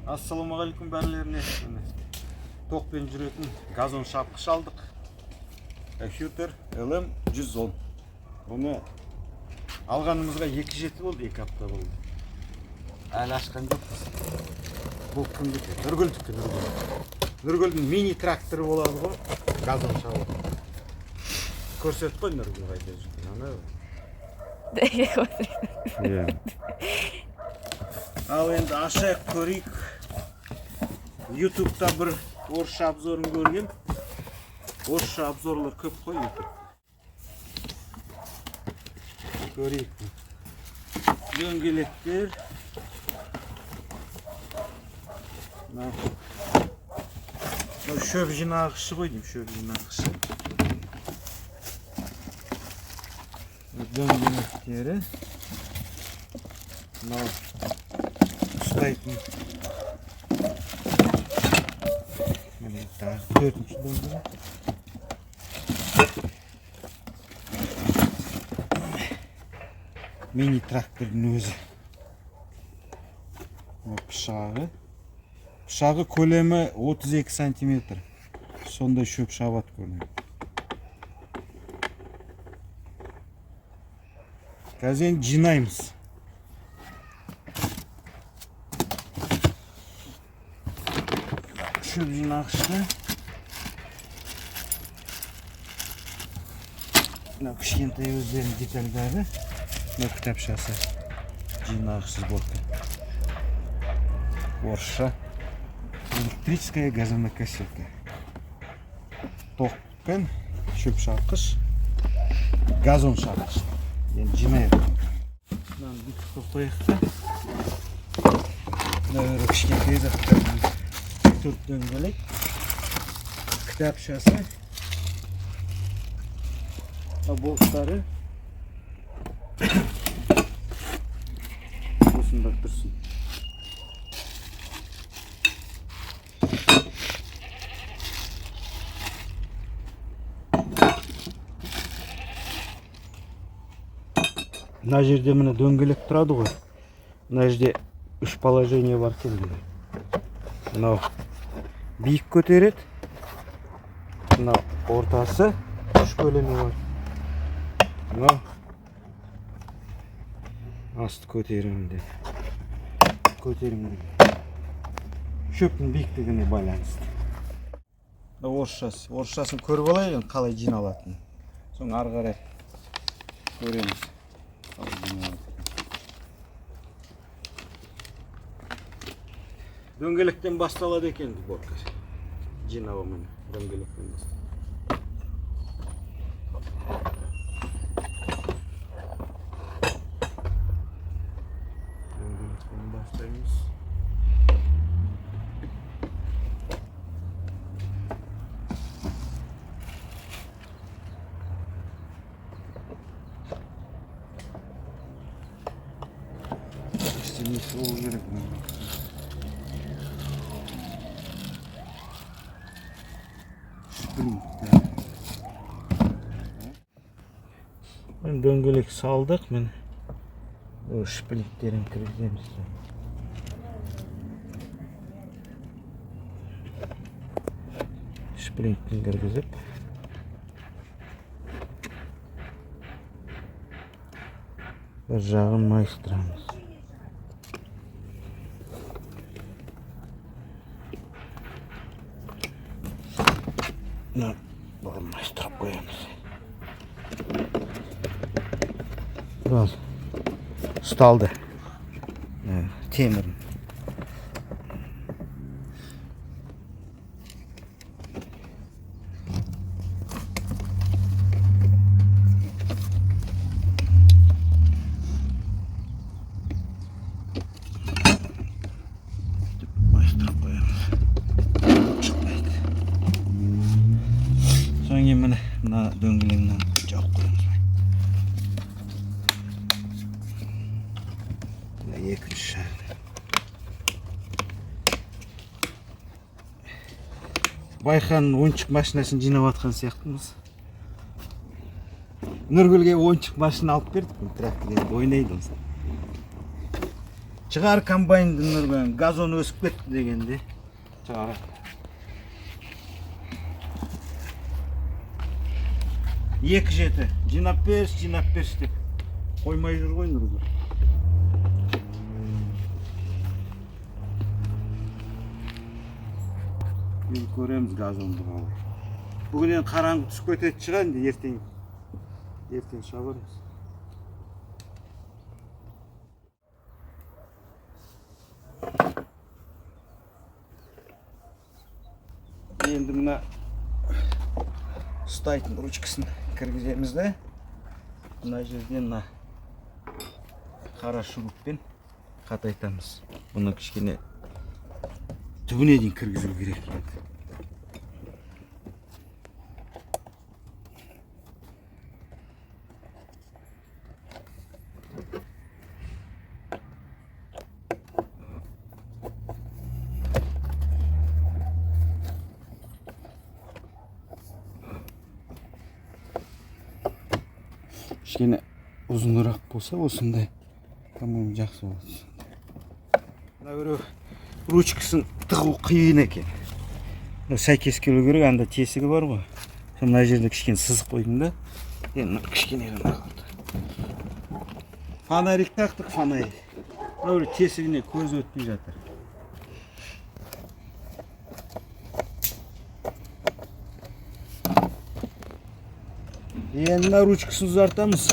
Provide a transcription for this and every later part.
Ассалаумағалейкум бәрлеріне. Тоқпен жүретін газон шапқыш алдық. Хютер LM110. Оны алғанымызға 2 жеті болды, 2 апта болды. Әлі ашқан жоқпыз. Бұл кімдікі? Нұргүлдікі, Нұргүлдің мини тракторы болады ғой, газон шабу. Көрсет қой Нұргүл қайда жүрген. Ал енді ашайық көрейік. Ютубта бір орысша обзорын көрген. Орысша обзорлар көп қой ютуб. Көрейік. Дөңгелектер. Шөп жинағышы ғой деймін, шөп жинағышы. Дөңгелектері. Ұстайтын. Төртінші дөңгелек. Мини трактордың өзі. Пышағы көлемі 32 сантиметр. Сондай шөп шабат көлемі. Қазір жинаймыз. Шөп жинағышы. Кішкентай өздерінің детальдары. Кітапшасы. Жинағышы сборка. Орысша. Электрическая газонокосилка. Тоқпен шөп шапқыш. Газон шапқыш. Енді жинайық. Бүйтіп қойықты. Мына кішкентай заттардың 4 дөңгелек. Кітапшасы. Болттары. Осында тұрсын. Мына жерде міне дөңгелек тұрады ғой. Мына жерде 3 положение бар екен. Мынау биік көтереді. Мынау ортасы 3 көлемі бар. Мынау асты көтерімді. Шөптің биіктігіне байланысты. Орысшасын көріп алайық, қалай жиналатынын. Соң ары қарай көреміз. Дөңгелектен басталады екен сборка. Жинауы міне дөңгелектен басталады. Дөңгелектен бастаймыз. Несі ол керек. Дөңгелек салдық, мен шпиліктерін кіргіземіз. Шпиліктерін кіргізіп бір жағын майыстырамыз. Бұғын майыстырып қоямыз. Ұсталды темірін. Майыстырып қоямыз. Шықпайды. Соң кейін мына дөңгелегінен жауып қоямыз. Екінші шар. Байханның ойыншық машинасын жинап атқан сияқтымыз. Нұргүлге ойыншық машина алып бердік. Трактормен ойнайды. Чыгар комбайндын өргөн газон өсүп кетти дегенди. Чыгар. Екі жеті. Жинап беріш деп. Қоймай жүр ғой Нұргүл. Енді көреміз газонды қалай. Бүгін енді қараңғы түсіп кетеді шығар, енді ертең шыға барамыз. Енді мына ұстайтын ручкасын кіргіземіз де. Мына жерден мына қара шуруппен қатайтамыз. Бұны кішкене түбіне дейін кіргізу керек. Кішкене ұзынырақ болса осындай, по-моему, жақсы болады. Мына біреу ручкасын тығу қиын екен. Сәйкес келу керек, анда тесігі бар ғой. Мына жерде кішкене сызық қойдым да. Енді кішкене ғана қалды. Фонарик тақтық, фонарик. Мына тесігіне көз өтпей жатыр. Енді мына ручкасын ұзартамыз.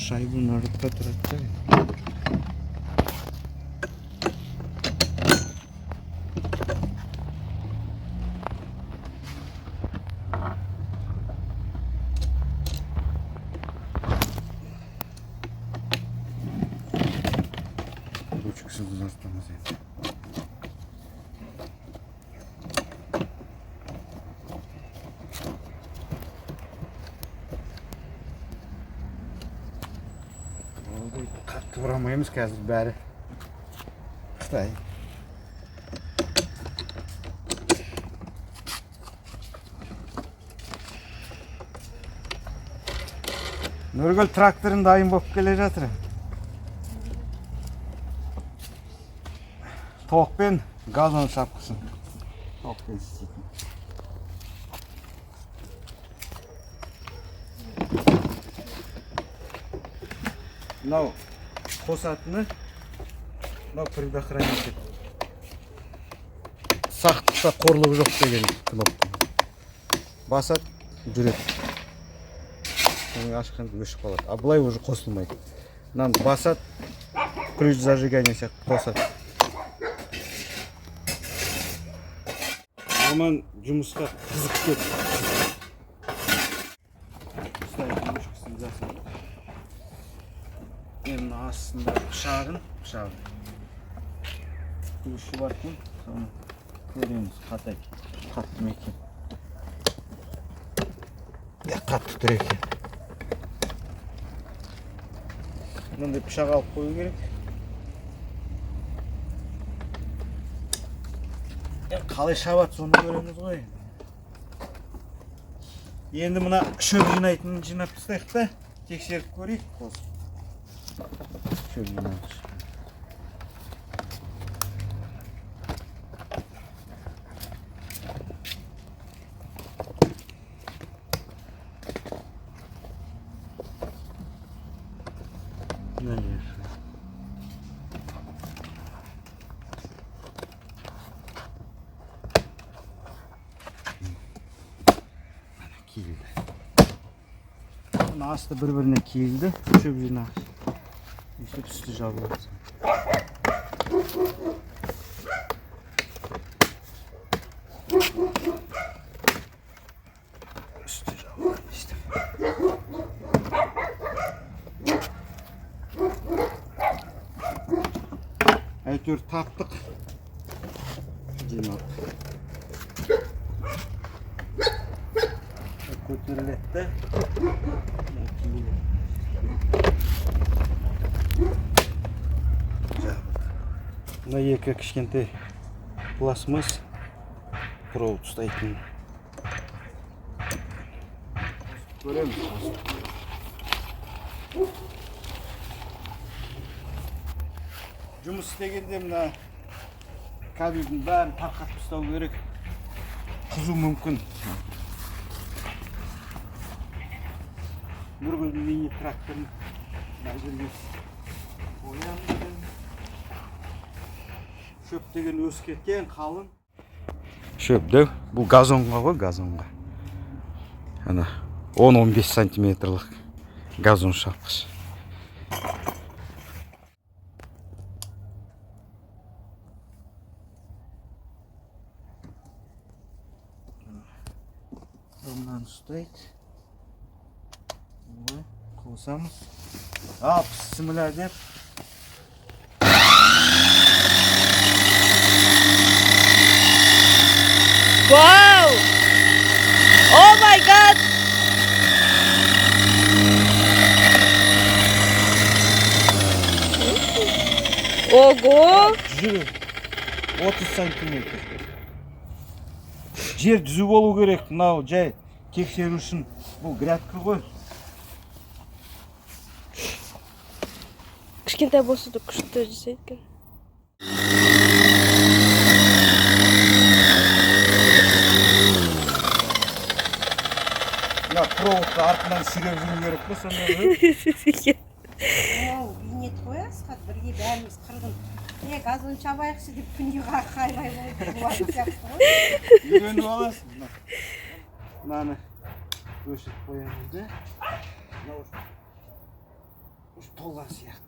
Шайбын артқа тұрады. Ручкасын ұзартамыз енді. Қатты бұрамаймыз қазір бәрі. Қытай. Нұргүл тракторын дайын болып келе жатыр. Тоқпен газон шапқысын. Тоқпен істейтін. Мынау қосатыны, мынау предохранитель. Сақтықта қорлығы жоқ деген кнопка. Басат, жүреді. Ашқанда өшіп қалады. А бұлай уже қосылмайды. Мынаны басат, ключ зажигания сияқты қосады. Аман жұмысқа қызық кетті. Енді астында пышағын. Күші бар екен, соны көреміз қатты ма екен. Қатты тұр екен. Мынандай пышақ алып қою керек. Қалай шабады соны көреміз ғой. Енді мына шөп жинайтынын жинап тастайық та, тексеріп көрейік. Şöyle yanaş. Nereye? Kildi. Aslı birbirine kildi. Şöyle yanaş. İşte üstü jabı. Üstü jabı işte. Әйтеуір таптық. Жинап. Көтерілетті. Мына екі кішкентай пластмасс провод ұстайтын. Көреміз. Жұмыс істегенде мына кабельдің бәрін тарқатып тастау керек. Қызу мүмкін. Нұргүлдің мини тракторын мына жерге қоямын. Шөп деген өсіп кеткен, қалың. Шөп деу, бұл газонға ғой, газонға. Ана 10-15 сантиметрлік газон шапқыш. Бұнан ұстайды. Қосамыз. Пісімілер деп. Wow! Oh my god! Ого! Жүрі 30 сантиметр. Жер түзу болу керек. Мынау жай тексеру үшін бұл грядка ғой. Кішкентай болса да күшті жасайды екен. Мына проводты артынан сүйреп жүру керек пе сонда? Ол бейнет қоясыз, бірге бәріміз қырғын. Газон шабайықшы деп күнде қайрай болып сияқты ғой. Үйреніп аласыз. Мынаны өшіріп қоямыз да. Мынау толған сияқты.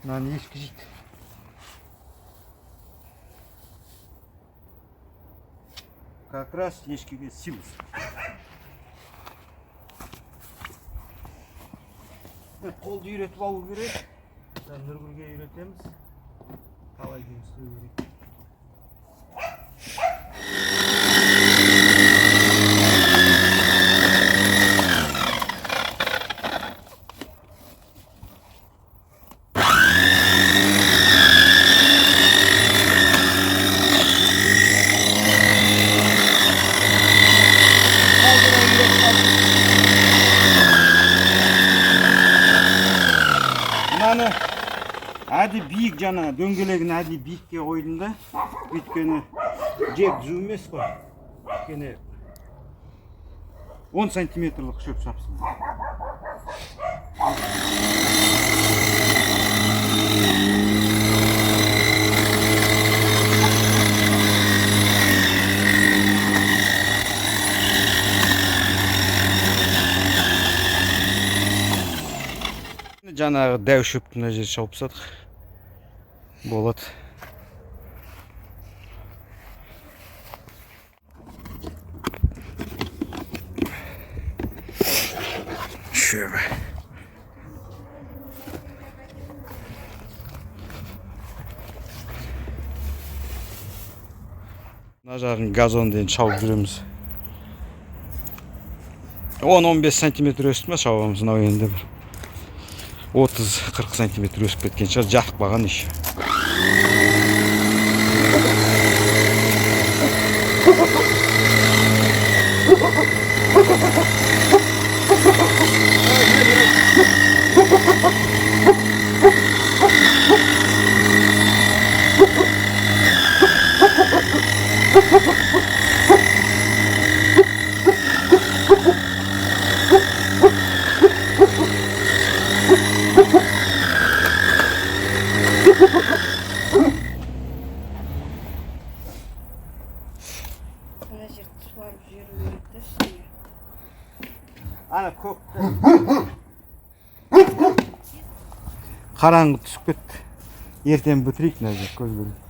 Мынаны ешкі жейді. Как раз ешкіге силус. Қолды үйретіп алу керек. Нұргүлге үйретеміз. Қалай жұмыс істеу керек. Мынаны әді биік жана дөңгелегін әді биікке қойдым да. Өйткені жер түзу емес қой. Өйткені 10 сантиметрлік шөп шапсын. Жаңағы дәу шөпті мына жерге шауып тастадық. Болады. Шөбі. Мына жағын газонден шауып жүреміз. 10-15 сантиметр өсті ме шауамыз, мынау енді бір 30-40 сантиметр өсіп кеткен шығар, жатып қалған еще. Мына жерді суарып жіберу керек та ішіне. Ана көк. Қараңғы түсіп кетті. Ертең бітірейік мына жер көз көрейік.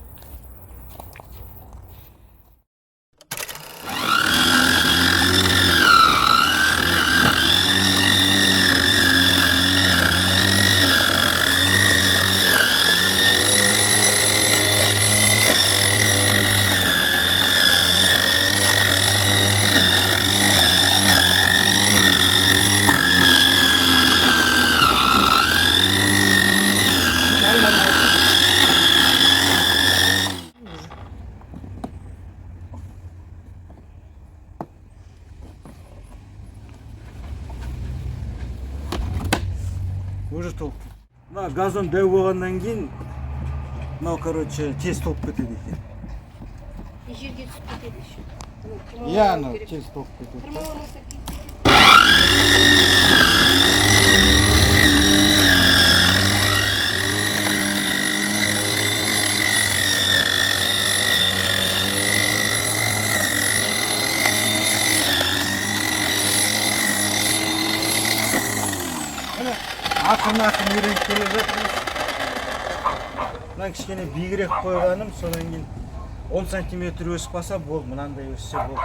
уже толып кетті. Мына газон дәу болғандан кейін мынау короче тез толып кетеді екен. Жерге түсіп кетеді еще. Иә, анау тез толып кетеді. Тырмаламаса кетеді. Ақырын үйреніп келе жатырмыз. Мына кішкене биігірек қойғаным, содан кейін 10 сантиметр өсіп қалса болды, мынандай өссе болды.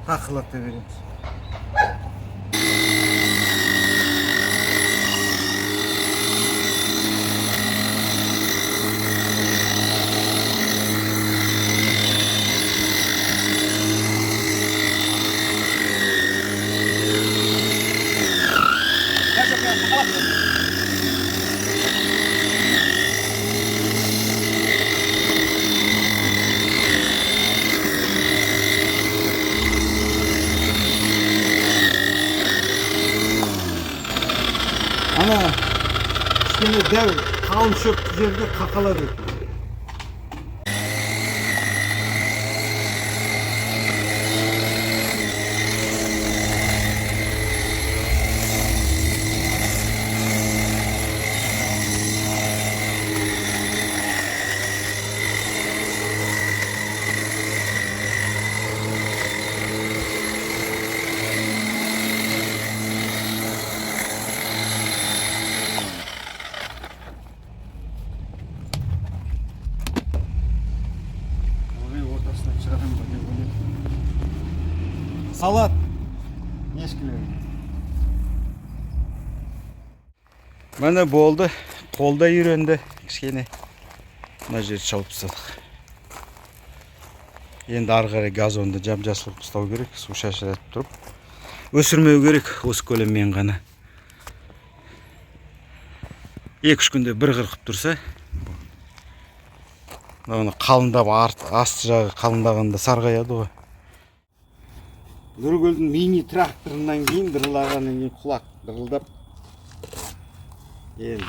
Тақылата береміз. Ана кішкене дәу қалың шөп жерде қақалады. Салат. Ешкілер. Міне болды. Қолда үйренді. Кішкене. Мына жерді шалып тастадық. Енді ары қарай газонды жап-жасыл қылып ұстау керек. Су шашыратып тұрып. Өсірмеу керек осы көлеммен ғана. 2-3 күнде бір қырқып тұрса. Оны қалындап асты жағы қалындағанда сарғаяды ғой. Нұргөлдің мини тракторынан кейін дырылағаннан кейін құлақ дырылдап. Енді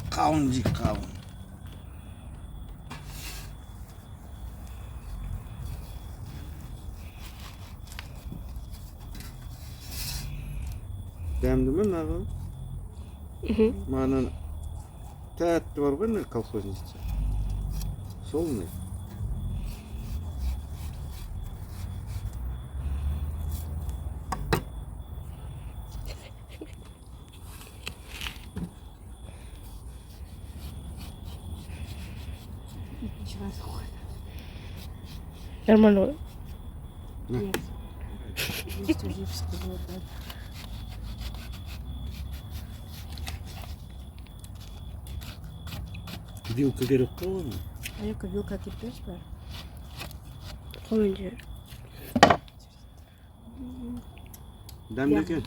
қалың жик қалың. Дәмді ме маған? Маған тәтті бар ғой, колхозница. Сол не? Нормально. Нет. Здесь уже всплыло, да. Вилка керек қой оны. Аяққа вилка әкеліп берші бәрі. Қойын жер. Дәмді екен.